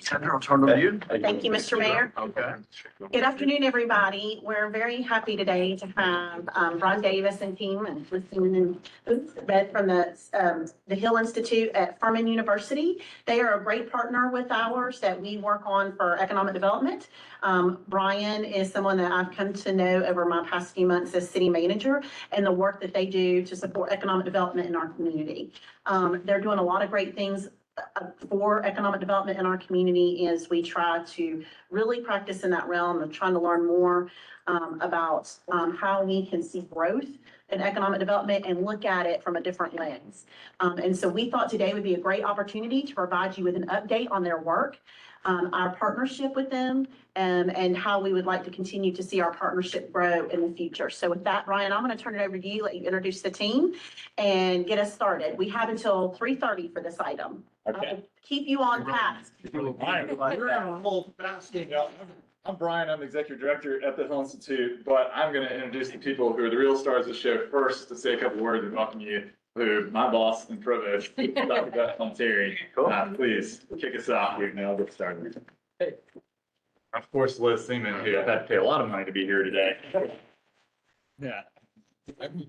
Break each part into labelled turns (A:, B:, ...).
A: Senator, I'll turn it over to you.
B: Thank you, Mr. Mayor.
A: Okay.
B: Good afternoon, everybody. We're very happy today to have Ron Davis and team and listening and read from the Hill Institute at Furman University. They are a great partner with ours that we work on for economic development. Brian is someone that I've come to know over my past few months as city manager and the work that they do to support economic development in our community. They're doing a lot of great things for economic development in our community as we try to really practice in that realm of trying to learn more about how we can see growth in economic development and look at it from a different lens. And so we thought today would be a great opportunity to provide you with an update on their work, our partnership with them, and how we would like to continue to see our partnership grow in the future. So with that, Ryan, I'm going to turn it over to you, let you introduce the team and get us started. We have until 3:30 for this item.
C: Okay.
B: Keep you on task.
C: I'm Brian, I'm the executive director at the Hill Institute, but I'm going to introduce the people who are the real stars of the show first to say a couple words and welcome you, who my boss and provost, Dr. Beth Montieri. Please kick us off here and I'll get started. Hey. Of course, Liz Seaman, who I've had to pay a lot of money to be here today. Yeah.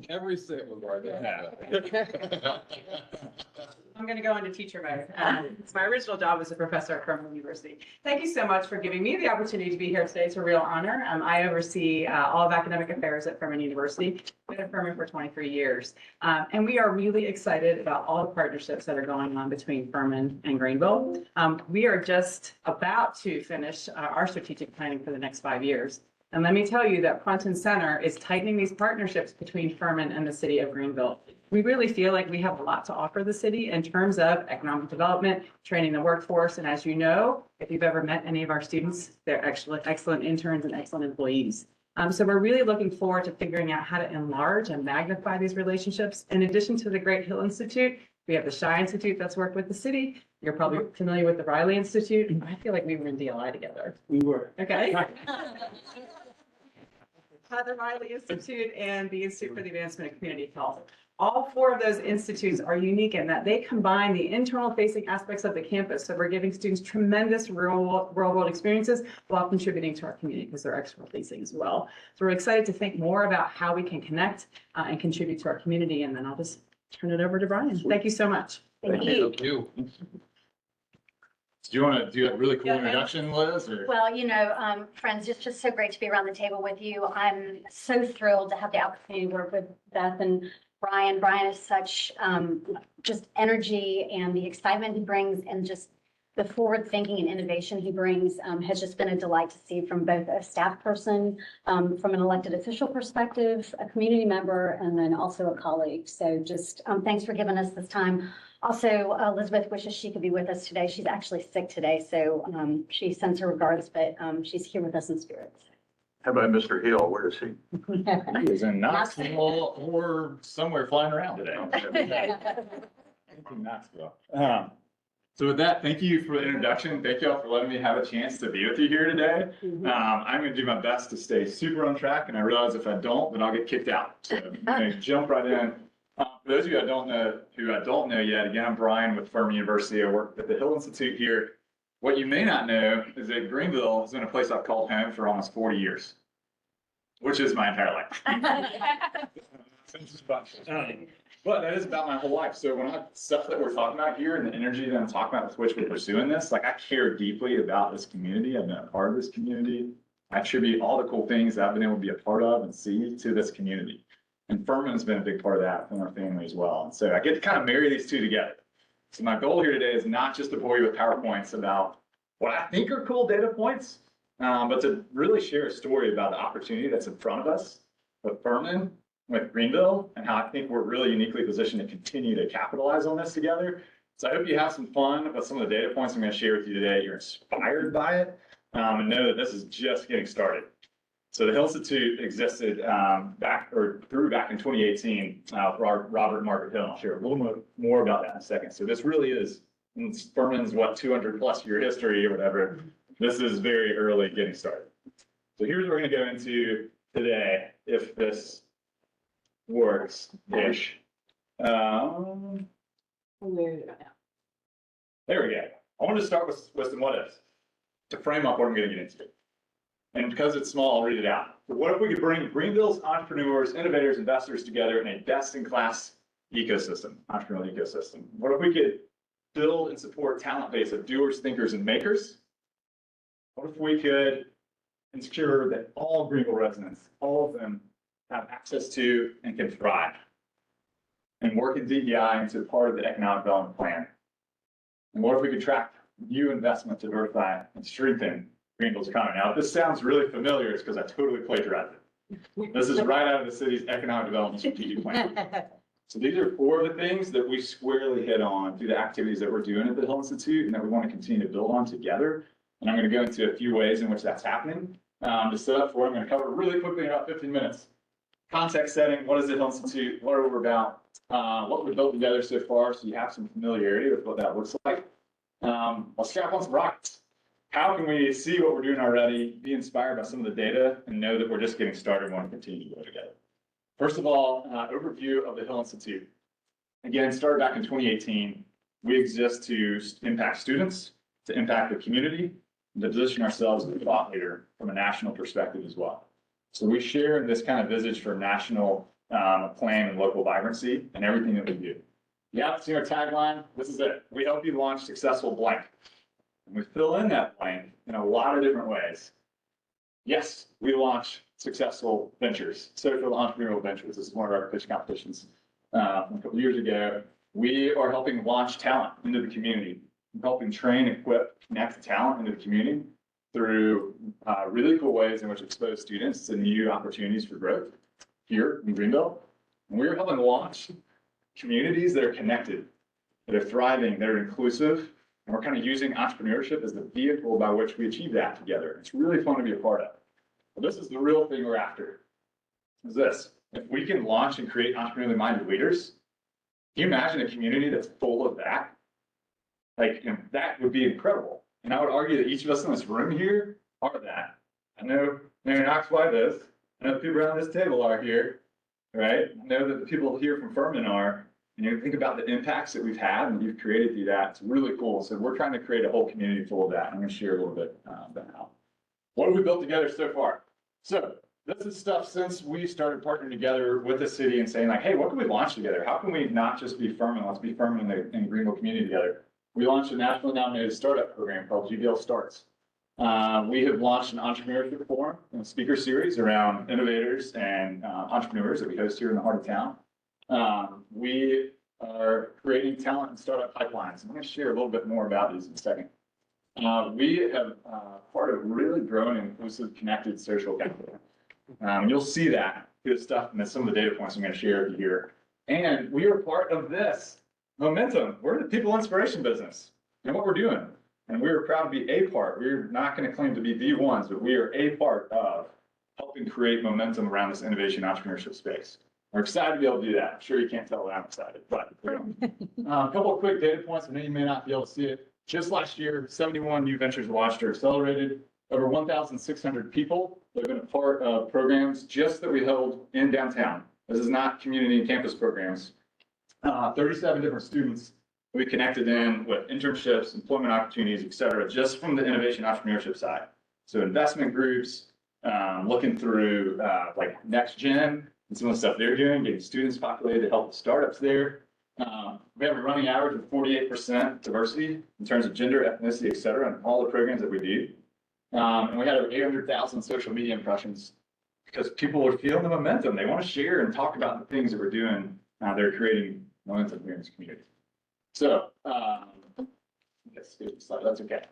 D: Every single word.
C: Yeah.
E: I'm going to go into teacher mode. It's my original job as a professor at Furman University. Thank you so much for giving me the opportunity to be here today. It's a real honor. I oversee all of academic affairs at Furman University. Been at Furman for 23 years. And we are really excited about all the partnerships that are going on between Furman and Greenville. We are just about to finish our strategic planning for the next 5 years. And let me tell you that front and center is tightening these partnerships between Furman and the city of Greenville. We really feel like we have a lot to offer the city in terms of economic development, training the workforce. And as you know, if you've ever met any of our students, they're excellent interns and excellent employees. So we're really looking forward to figuring out how to enlarge and magnify these relationships. In addition to the Great Hill Institute, we have the Shy Institute that's worked with the city. You're probably familiar with the Riley Institute. I feel like we were in DLI together.
C: We were.
E: Okay. The Riley Institute and the Institute for the Advancement of Community Health. All four of those institutes are unique in that they combine the internal facing aspects of the campus. So we're giving students tremendous real world experiences while contributing to our community because they're external facing as well. So we're excited to think more about how we can connect and contribute to our community. And then I'll just turn it over to Brian. Thank you so much.
B: Thank you.
C: Do you want to do a really cool introduction, Liz? Or?
F: Well, friends, it's just so great to be around the table with you. I'm so thrilled to have the opportunity to work with Beth and Brian. Brian is such just energy, and the excitement he brings and just the forward thinking and innovation he brings has just been a delight to see from both a staff person, from an elected official perspective, a community member, and then also a colleague. So just thanks for giving us this time. Also, Elizabeth wishes she could be with us today. She's actually sick today, so she sends her regards, but she's here with us in spirit.
A: How about Mr. Hill? Where is he?
C: He was in Knoxville or somewhere flying around today. In Knoxville. So with that, thank you for the introduction. Thank you all for letting me have a chance to be with you here today. I'm going to do my best to stay super on track, and I realize if I don't, then I'll get kicked out. So I'm going to jump right in. For those of you who I don't know yet, again, I'm Brian with Furman University. I work at the Hill Institute here. What you may not know is that Greenville has been a place I've called home for almost 40 years, which is my entire life. But that is about my whole life. So when stuff that we're talking about here and the energy that I'm talking about with which we're pursuing this, like I care deeply about this community. I've been a part of this community. I attribute all the cool things that I've been able to be a part of and see to this community. And Furman has been a big part of that in our family as well. And so I get to kind of marry these two together. So my goal here today is not just to bore you with PowerPoints about what I think are cool data points, but to really share a story about the opportunity that's in front of us with Furman, with Greenville, and how I think we're really uniquely positioned to continue to capitalize on this together. So I hope you have some fun with some of the data points I'm going to share with you today. You're inspired by it, and know that this is just getting started. So the Hill Institute existed back in 2018 with Robert and Margaret Hill. I'll share a little more about that in a second. So this really is Furman's 200+ year history or whatever. This is very early getting started. So here's what we're going to go into today, if this works-ish. There we go. I wanted to start with some what ifs. to frame up what I'm gonna get into. And because it's small, I'll read it out. But what if we could bring Greenville's entrepreneurs, innovators, investors together in a best-in-class ecosystem, entrepreneurial ecosystem? What if we could build and support talent base of doers, thinkers, and makers? What if we could ensure that all Greenville residents, all of them, have access to and can thrive? And work in DEI into part of the economic development plan? And what if we could attract new investment to diversify and strengthen Greenville's economy? Now, if this sounds really familiar, it's because I totally plagiarized it. This is right out of the city's economic development strategic plan. So these are 4 of the things that we squarely hit on through the activities that we're doing at the Hill Institute and that we want to continue to build on together. And I'm going to go into a few ways in which that's happening. To set up for it, I'm going to cover really quickly in about 15 minutes. Context setting, what is the Hill Institute, what are we about, what we've built together so far, so you have some familiarity with what that looks like. I'll strap on some rockets. How can we see what we're doing already, be inspired by some of the data, and know that we're just getting started and want to continue to go together? First of all, overview of the Hill Institute. Again, started back in 2018. We exist to impact students, to impact the community, and to position ourselves as a thought leader from a national perspective as well. So we share in this kind of visage for national acclaim and local vibrancy and everything that we do. You have to see our tagline. This is it. We help you launch successful blank. And we fill in that blank in a lot of different ways. Yes, we launch successful ventures, social entrepreneurial ventures. This is one of our pitch competitions from a couple years ago. We are helping launch talent into the community, helping train, equip, connect talent into the community through really cool ways in which expose students to new opportunities for growth here in Greenville. And we're helping launch communities that are connected, that are thriving, that are inclusive. And we're kind of using entrepreneurship as the vehicle by which we achieve that together. It's really fun to be a part of. But this is the real thing we're after, is this. If we can launch and create entrepreneurially minded leaders, can you imagine a community that's full of that? Like, that would be incredible. And I would argue that each of us in this room here are that. I know Mary Knox-White is. I know the people around this table are here, right? I know that the people here from Furman are. And you think about the impacts that we've had and you've created through that. It's really cool. So we're trying to create a whole community full of that. I'm going to share a little bit about how. What have we built together so far? So this is stuff since we started partnering together with the city and saying like, hey, what can we launch together? How can we not just be Furman? Let's be Furman in the Greenville community together. We launched a nationally nominated startup program called GVL Starts. We have launched an entrepreneurship forum and speaker series around innovators and entrepreneurs that we host here in the heart of town. We are creating talent and startup pipelines. I'm going to share a little bit more about these in a second. We have part of really growing inclusive, connected social capital. You'll see that good stuff and some of the data points I'm going to share with you here. And we are part of this momentum. We're in the people inspiration business and what we're doing. And we're proud to be a part. We're not going to claim to be the ones, but we are a part of helping create momentum around this innovation entrepreneurship space. We're excited to be able to do that. I'm sure you can't tell that I'm excited, but a couple of quick data points. I know you may not be able to see it. Just last year, 71 new ventures launched or accelerated. Over 1,600 people that have been a part of programs just that we held in downtown. This is not community and campus programs. 37 different students we connected in with internships, employment opportunities, et cetera, just from the innovation entrepreneurship side. So investment groups, looking through like Next Gen and some of the stuff they're doing, getting students populated to help the startups there. We have a running average of 48% diversity in terms of gender, ethnicity, et cetera, in all the programs that we do. And we had over 800,000 social media impressions because people are feeling the momentum. They want to share and talk about the things that we're doing. They're creating momentum here in this community. So, yes, that's okay.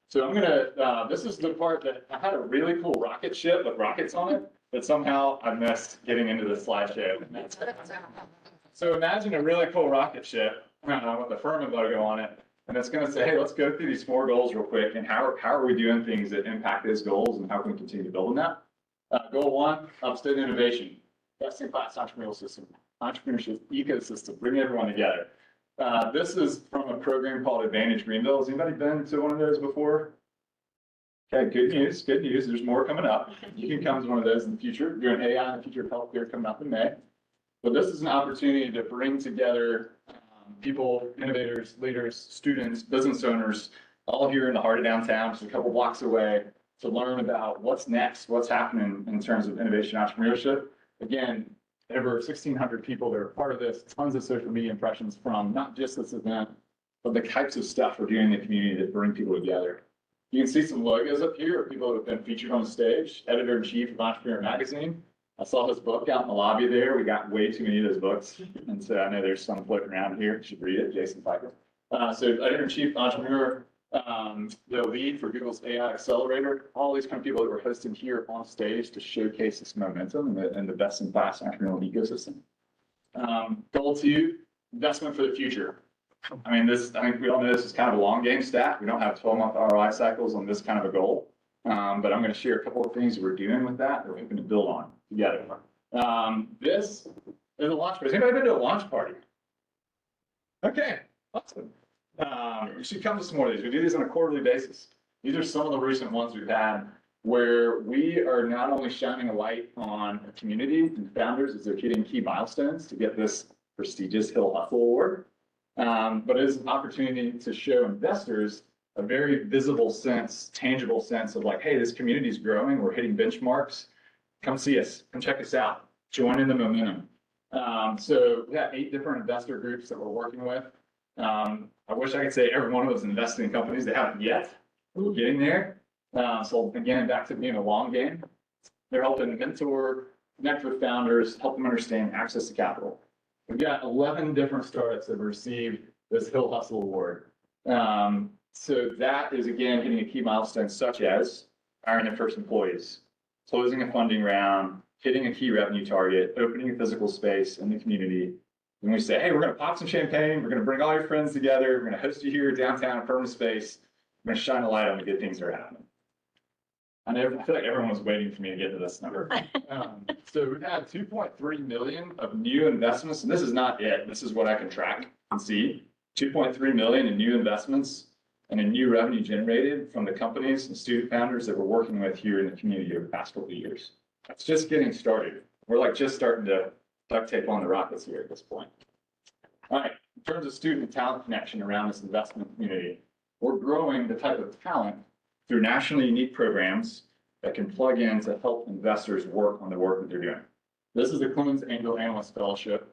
C: So I'm gonna, this is the part that I had a really cool rocket ship with rockets on it, but somehow I missed getting into the slideshow. So imagine a really cool rocket ship with the Furman logo on it, and it's gonna say, hey, let's go through these 4 goals real quick, and how are we doing things that impact those goals, and how can we continue building that? Goal 1, upstate innovation, best-in-class entrepreneurial system, entrepreneurship ecosystem, bring everyone together. This is from a program called Advantage Greenville. Has anybody been to one of those before? Okay, good news, good news. There's more coming up. You can come to one of those in the future. We're doing AI in the future of healthcare coming up in May. But this is an opportunity to bring together people, innovators, leaders, students, business owners all here in the heart of downtown, just a couple blocks away, to learn about what's next, what's happening in terms of innovation entrepreneurship. Again, over 1,600 people that are part of this, tons of social media impressions from not just this event, but the types of stuff we're doing in the community that bring people together. You can see some logos up here of people that have been featured on the stage. Editor-in-chief of Entrepreneur Magazine. I saw his book out in the lobby there. We got way too many of those books. And so I know there's some floating around here. You should read it, Jason Piker. So editor-in-chief, entrepreneur, the lead for Google's AI Accelerator, all these kind of people that were hosted here on stage to showcase this momentum and the best-in-class entrepreneurial ecosystem. Goal 2, investment for the future. I mean, I think we all know this is kind of a long game stat. We don't have 12-month ROI cycles on this kind of a goal. But I'm going to share a couple of things that we're doing with that we're hoping to build on together. This is a launch party. Has anybody been to a launch party? Okay, awesome. You should come to some more of these. We do these on a quarterly basis. These are some of the recent ones we've had where we are not only shining a light on a community and founders as they're hitting key milestones to get this prestigious Hill Hustle Award, but it is an opportunity to show investors a very visible sense, tangible sense of like, hey, this community is growing. We're hitting benchmarks. Come see us. Come check us out. Join in the momentum. So we have 8 different investor groups that we're working with. I wish I could say every one of those investing in companies. They haven't yet. We're getting there. So again, back to being a long game. They're helping mentor, connect with founders, help them understand access to capital. We've got 11 different startups that have received this Hill Hustle Award. So that is, again, hitting a key milestone such as hiring their first employees, closing a funding round, hitting a key revenue target, opening a physical space in the community. And we say, hey, we're going to pop some champagne. We're going to bring all your friends together. We're going to host you here downtown in permanent space. We're going to shine a light on the good things that are happening. I feel like everyone was waiting for me to get to this number. So we've had 2.3 million of new investments, and this is not it. This is what I can track and see. 2.3 million in new investments and a new revenue generated from the companies and student founders that we're working with here in the community over the past couple of years. That's just getting started. We're like just starting to duct tape on the rockets here at this point. All right, in terms of student and talent connection around this investment community, we're growing the type of talent through nationally unique programs that can plug in to help investors work on the work that they're doing. This is the Clemens Angel Analyst Fellowship.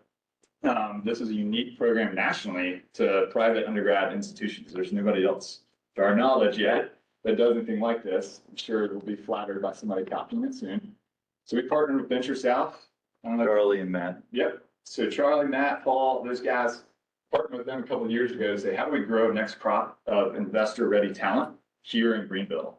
C: This is a unique program nationally to private undergrad institutions. There's nobody else, to our knowledge yet, that does anything like this. I'm sure it will be flattered by somebody copying it soon. So we partnered with Venture South.
A: Charlie and Matt.
C: Yep. So Charlie, Matt, Paul, those guys partnered with them a couple of years ago to say, how do we grow a next crop of investor-ready talent here in Greenville?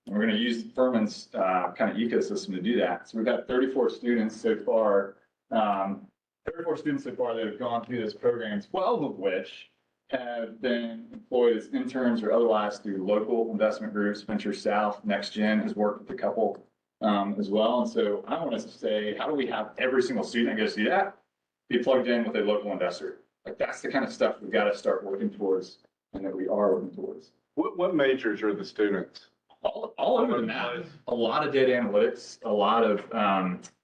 C: And we're going to use Furman's kind of ecosystem to do that. So we've got 34 students so far. 34 students so far that have gone through this program, 12 of which have been employed as interns or otherwise through local investment groups. Venture South, NextGen has worked with a couple as well. And so I want to say, how do we have every single student that goes through that be plugged in with a local investor? Like that's the kind of stuff we've got to start working towards and that we are working towards.
G: What majors are the students?
C: All over the map. A lot of data analytics, a lot of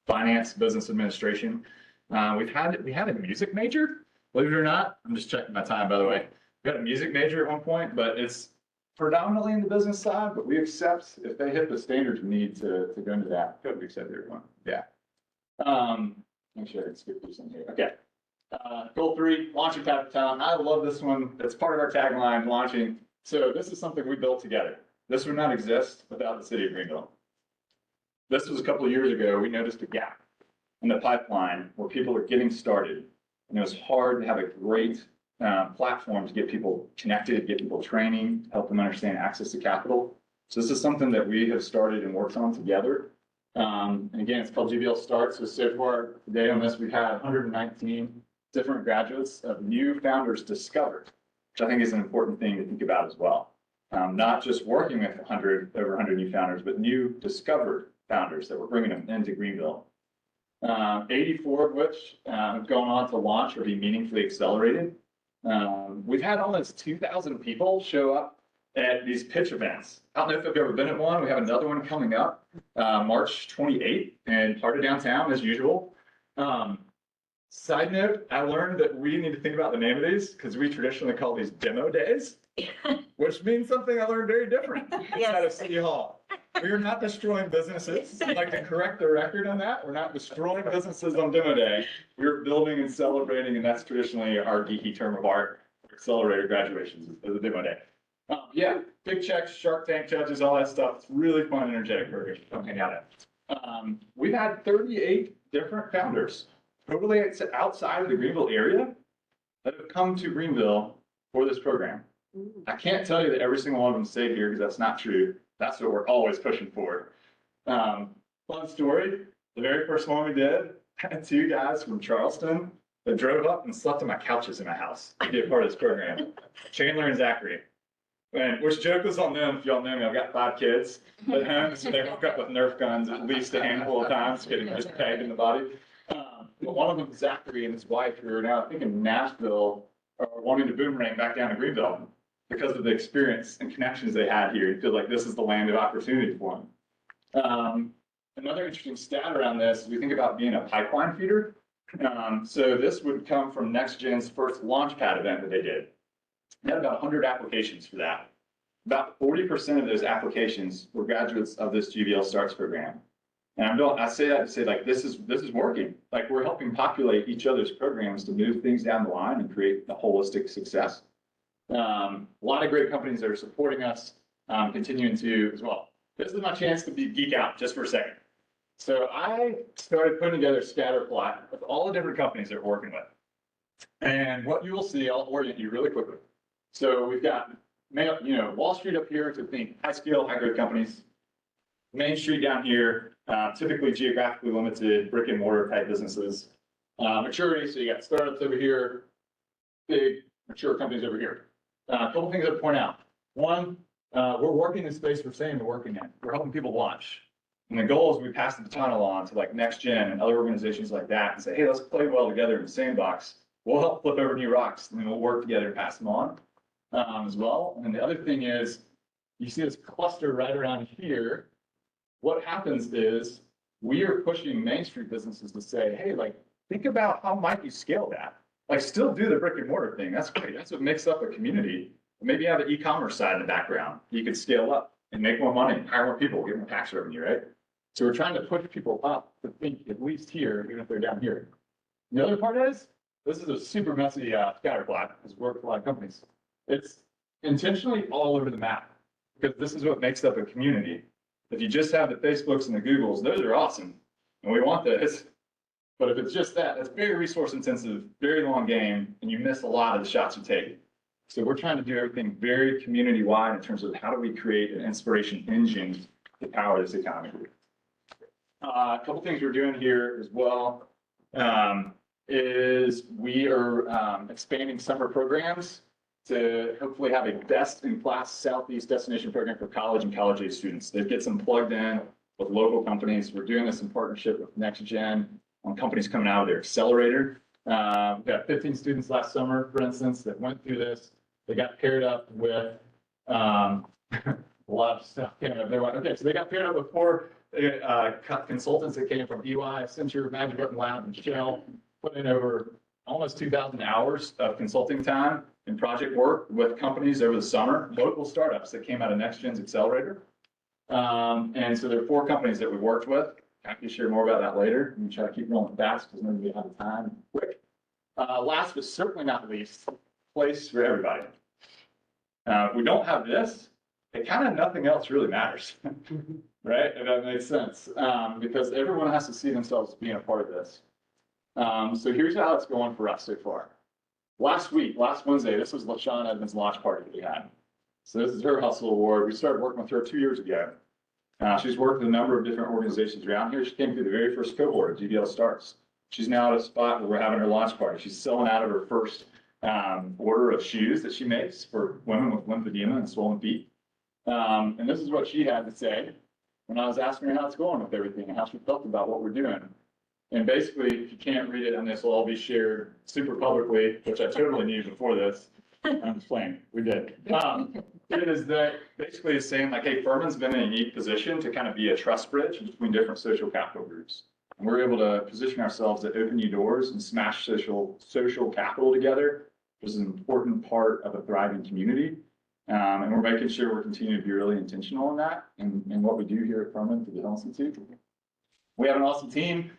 C: finance, business administration. We had a music major, believe it or not. I'm just checking my time, by the way. We had a music major at one point, but it's predominantly in the business side, but we accept if they hit the standards we need to go into that. We accept everyone. Yeah. Make sure I can skip through some here. Okay. Goal 3, launching pad for talent. I love this one. It's part of our tagline, launching. So this is something we built together. This would not exist without the city of Greenville. This was a couple of years ago. We noticed a gap in the pipeline where people are getting started. And it was hard to have a great platform to get people connected, get people training, help them understand access to capital. So this is something that we have started and worked on together. And again, it's called GBL Start. So far today on this, we've had 119 different graduates of new founders discovered, which I think is an important thing to think about as well. Not just working with over 100 new founders, but new discovered founders that we're bringing them into Greenville. 84 of which have gone on to launch or be meaningfully accelerated. We've had almost 2,000 people show up at these pitch events. I don't know if you've ever been at one. We have another one coming up March 28th in part of downtown as usual. Side note, I learned that we need to think about the name of these because we traditionally call these demo days. which means something I learned very different inside of
B: Yes.
C: City Hall. We are not destroying businesses. I'd like to correct the record on that. We're not destroying businesses on demo day. We're building and celebrating, and that's traditionally our geeky term of art. Accelerator graduations is a demo day. Yeah, big checks, Shark Tank judges, all that stuff. It's really fun, energetic program. Come hang out at. We've had 38 different founders, totally outside of the Greenville area, that have come to Greenville for this program. I can't tell you that every single one of them stayed here because that's not true. That's what we're always pushing for. Fun story, the very first one we did, had two guys from Charleston that drove up and slept on my couches in my house to be a part of this program, Chandler and Zachary. And which joke was on them, if y'all know me, I've got 5 kids at home, so they hook up with Nerf guns at least a handful of times, getting just pegged in the body. But one of them, Zachary and his wife, who are now, I think, in Nashville, are wanting to boomerang back down to Greenville because of the experience and connections they had here. You feel like this is the land of opportunity for them. Another interesting stat around this is we think about being a pipeline feeder. So this would come from NextGen's first Launchpad event that they did. They had about 100 applications for that. About 40% of those applications were graduates of this GVL Starts program. And I say that to say, like, this is working. Like, we're helping populate each other's programs to move things down the line and create a holistic success. A lot of great companies that are supporting us, continuing to as well. This is my chance to geek out just for a second. So I started putting together a scatter plot of all the different companies that we're working with. And what you will see, I'll orient you really quickly. So we've got, Wall Street up here to think high scale, high growth companies. Main Street down here, typically geographically limited brick and mortar type businesses. Maturity, so you got startups over here, big mature companies over here. A couple things I'd point out. One, we're working in space we're saying we're working in. We're helping people launch. And the goal is we pass the baton along to like NextGen and other organizations like that and say, hey, let's play well together in the sandbox. We'll help flip over new rocks and then we'll work together and pass them on as well. And then the other thing is, you see this cluster right around here. What happens is we are pushing Main Street businesses to say, hey, like, think about how might you scale that? Like, still do the brick and mortar thing. That's great. That's what makes up a community. Maybe you have the e-commerce side in the background. You could scale up and make more money, hire more people, get more tax revenue, right? So we're trying to push people up to think at least here, even if they're down here. The other part is, this is a super messy scatter plot. It's worked for a lot of companies. It's intentionally all over the map because this is what makes up a community. If you just have the Facebooks and the Googles, those are awesome. And we want those. But if it's just that, that's very resource intensive, very long game, and you miss a lot of the shots you take. So we're trying to do everything very community wide in terms of how do we create an inspiration engine to power this economy. A couple things we're doing here as well is we are expanding summer programs to hopefully have a best-in-class Southeast destination program for college and college-age students. That gets them plugged in with local companies. We're doing this in partnership with NextGen on companies coming out of their accelerator. We got 15 students last summer, for instance, that went through this. They got paired up with a lot of stuff. Okay, so they got paired up with 4 consultants that came from EY, Accenture, Magic Button Lab, and Shell, put in over almost 2,000 hours of consulting time and project work with companies over the summer, local startups that came out of NextGen's accelerator. And so there are 4 companies that we worked with. Happy to share more about that later. I'm gonna try to keep rolling fast because nobody has time. Quick. Last but certainly not least, place for everybody. If we don't have this, it kind of nothing else really matters, right? If that makes sense, because everyone has to see themselves being a part of this. So here's how it's going for us so far. Last Wednesday, this was LaShawn Edmonds' launch party that we had. So this is her Hustle Award. We started working with her 2 years ago. She's worked with a number of different organizations around here. She came through the very first cohort of GVL Starts. She's now at a spot where we're having her launch party. She's selling out of her first order of shoes that she makes for women with lymphedema and swollen feet. And this is what she had to say when I was asking her how it's going with everything and how she felt about what we're doing. And basically, if you can't read it, and this will all be shared super publicly, which I totally knew before this. I'm just playing. We did. It is that basically is saying like, hey, Furman's been in a unique position to kind of be a trust bridge between different social capital groups. And we're able to position ourselves to open new doors and smash social capital together, which is an important part of a thriving community. And we're making sure we're continuing to be really intentional in that and what we do here at Furman for the Hill Institute. We have an awesome team,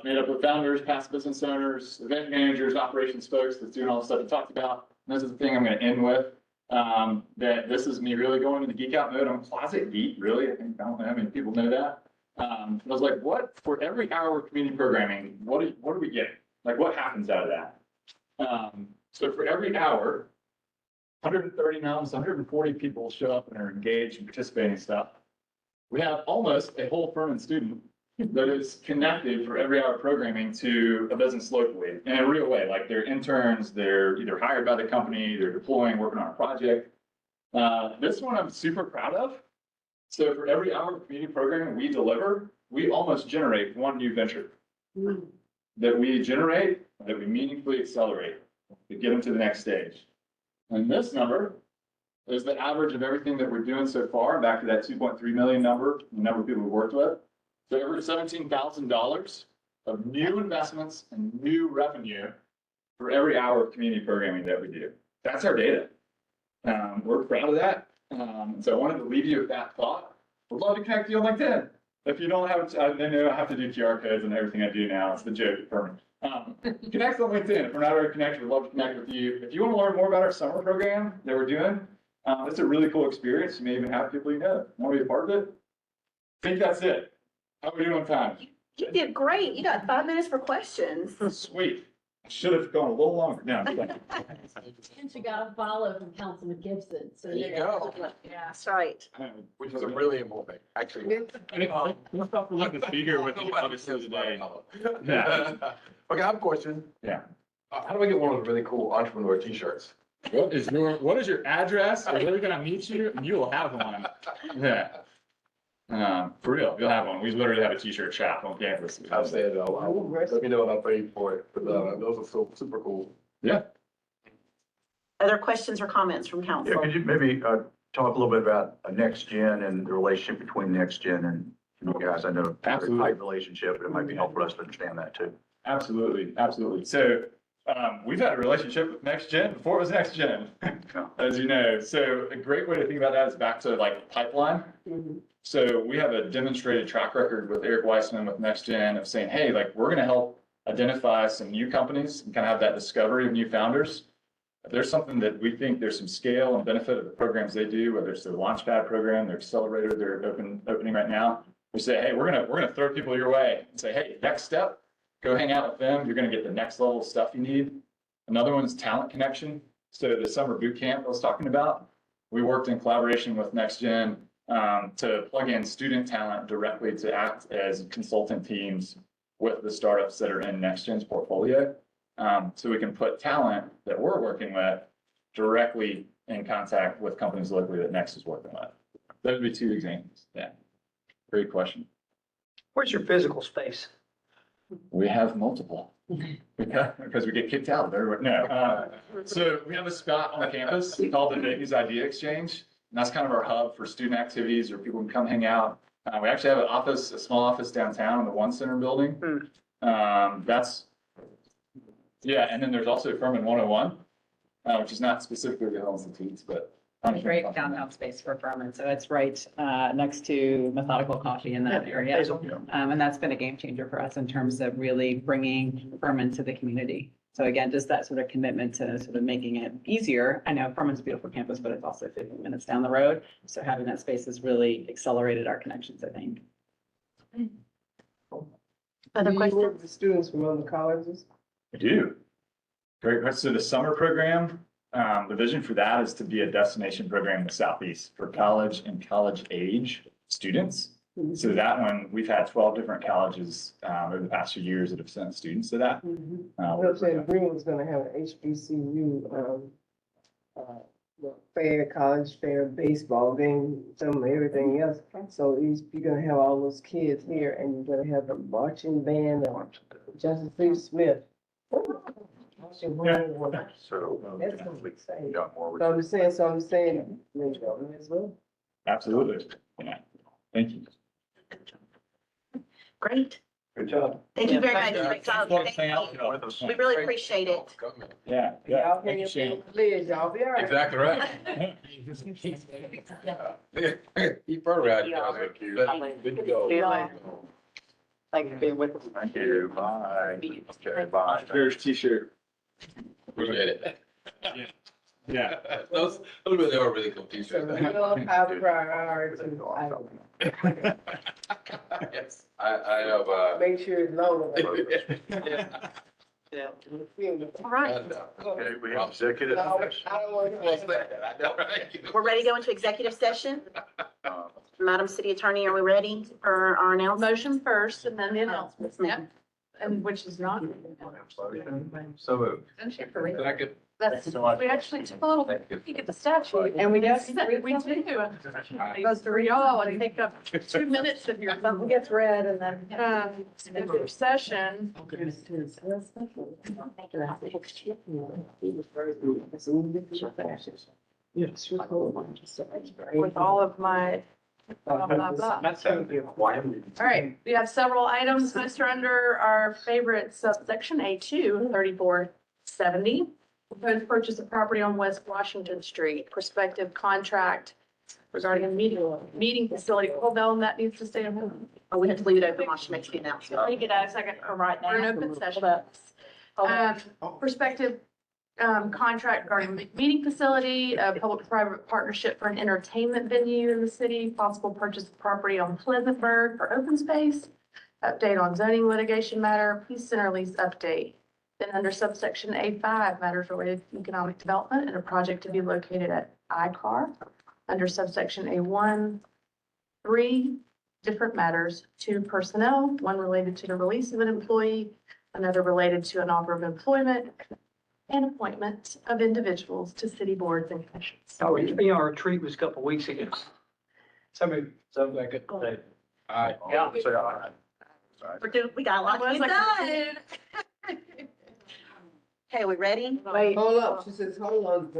C: made up of founders, past business owners, event managers, operations folks that's doing all the stuff we talked about. And this is the thing I'm going to end with, that this is me really going into geek out mode. I'm a closet geek, really. I don't know how many people know that. I was like, what, for every hour of community programming, what are we getting? Like, what happens out of that? So for every hour, 130 noms, 140 people show up and are engaged and participating in stuff. We have almost a whole Furman student that is connected for every hour of programming to a business locally in a real way. Like they're interns, they're either hired by the company, they're deploying, working on a project. This one I'm super proud of. So for every hour of community programming we deliver, we almost generate one new venture that we generate, that we meaningfully accelerate to get them to the next stage. And this number is the average of everything that we're doing so far, back to that 2.3 million number, the number of people we worked with. So over $17,000 of new investments and new revenue for every hour of community programming that we do. That's our data. We're proud of that. So I wanted to leave you with that thought. Would love to connect you on LinkedIn. If you don't have, I know I have to do QR codes and everything I do now. It's the joke for me. Connect on LinkedIn. If we're not already connected, we'd love to connect with you. If you want to learn more about our summer program that we're doing, it's a really cool experience. You may even have people you know want to be a part of it. I think that's it. How are we doing on time?
B: You did great. You got 5 minutes for questions.
C: Sweet. I should have gone a little longer. No.
H: And you got a follow from Councilman Gibson, so.
D: There you go.
B: Yeah, that's right.
D: Which is a really important, actually.
C: Let's stop for letting the speaker with you obviously today. Yeah.
D: Okay, I have a question.
C: Yeah.
D: How do I get one of those really cool entrepreneur t-shirts?
C: What is your address? Or where are we gonna meet you? And you will have one. Yeah. For real, you'll have one. We literally have a t-shirt shop on campus.
D: I've said, let me know when I pay for it, but those are so super cool.
C: Yeah.
B: Other questions or comments from
A: Yeah,
B: council?
A: could you maybe talk a little bit about Next Gen and the relationship between Next Gen and you guys? I know it's a very
C: Absolutely.
A: tight relationship, but it might be helpful for us to understand that too.
C: Absolutely, absolutely. So we've had a relationship with Next Gen before it was Next Gen, as you know. So a great way to think about that is back to like pipeline. So we have a demonstrated track record with Eric Weissman with Next Gen of saying, hey, like we're going to help identify some new companies and kind of have that discovery of new founders. If there's something that we think there's some scale and benefit of the programs they do, whether it's their Launchpad program, their accelerator they're opening right now, we say, hey, we're gonna throw people your way and say, hey, next step, go hang out with them. You're gonna get the next level of stuff you need. Another one is talent connection. So the summer boot camp I was talking about, we worked in collaboration with Next Gen to plug in student talent directly to act as consultant teams with the startups that are in Next Gen's portfolio. So we can put talent that we're working with directly in contact with companies locally that Next is working with. Those would be two examples. Yeah. Great question.
I: Where's your physical space?
C: We have multiple. Because we get kicked out of there. No. So we have a spot on campus called the Dayton's Idea Exchange. And that's kind of our hub for student activities where people can come hang out. We actually have an office, a small office downtown in the One Center building. Yeah, and then there's also Furman 101, which is not specifically the Hill Institutes, but.
E: Great downtown space for Furman. So it's right next to Methodical Coffee in that area. And that's been a game changer for us in terms of really bringing Furman to the community. So again, just that sort of commitment to sort of making it easier. I know Furman's a beautiful campus, but it's also 15 minutes down the road. So having that space has really accelerated our connections, I think.
B: Other questions?
J: With students from other colleges?
C: We do. Great. So the summer program, the vision for that is to be a destination program in the Southeast for college and college age students. So that one, we've had 12 different colleges over the past few years that have sent students to that.
J: I'm saying Greenwood's gonna have an HBCU, fair, college fair, baseball game, some everything else. So you're gonna have all those kids here and you're gonna have the marching band and Justin Steve Smith. Marching band.
A: So.
J: That's gonna be exciting.
A: Got more.
J: So I'm saying, maybe as well.
C: Absolutely. Yeah. Thank you.
B: Great.
A: Good job.
B: Thank you very much.
I: Thank you.
B: Great job.
C: Well,
B: Thank
C: hang out,
B: you.
A: With us.
B: We really appreciate it.
C: Yeah, yeah.
J: Y'all
C: Thank you,
J: hear
C: Shane.
J: Liz, y'all be all right.
G: Exactly right. Keep her around. Good to go.
J: See you later. Thank you for being with us.
A: Thank you. Bye. Okay, bye.
C: Here's t-shirt.
G: Appreciate it.
C: Yeah.
G: Those really are really cool
J: So
G: t-shirts.
J: we'll have priority.
G: Yes, I have,
J: Make sure it's low.
G: yeah.
B: All right.
A: Okay, we have executive
J: No,
A: session.
J: I don't want to.
G: I know, right?
B: We're ready to go into executive session. Madam City Attorney, are we ready for our announcement?
E: Motion first and then the announcements.
B: Ma'am.
E: And which is not.
A: So moved.
G: Second.
E: That's, we actually took a little peek at the statute.
J: And we got.
E: We do. Goes to read all and take up 2 minutes of your.
J: Something gets read and then.
E: Executive session.
J: Yes.
E: With all of my blah, blah, blah. All right, we have several items listed under our favorite subsection A2, 3470. Proposed purchase of property on West Washington Street, prospective contract regarding a meeting facility. Hold on, that needs to stay open.
B: Oh, we have to leave it open while she makes the announcement.
E: Take it out a second for right now. We're in open session. Prospective contract regarding meeting facility, a public-private partnership for an entertainment venue in the city, possible purchase of property on Pleasantburg for open space, update on zoning litigation matter, Peace Center lease update. Then under subsection A5, matters related to economic development and a project to be located at ICAR. Under subsection A1, 3 different matters, 2 personnel, 1 related to the release of an employee, another related to an offer of employment, and appointment of individuals to city boards and commissions.
I: Our retreat was a couple weeks ago. Somebody like it today.
G: Aye.
I: Yeah.
A: Say aye.
B: We got a lot to get done. Okay, we ready?
J: Wait, hold up. She says, hold on.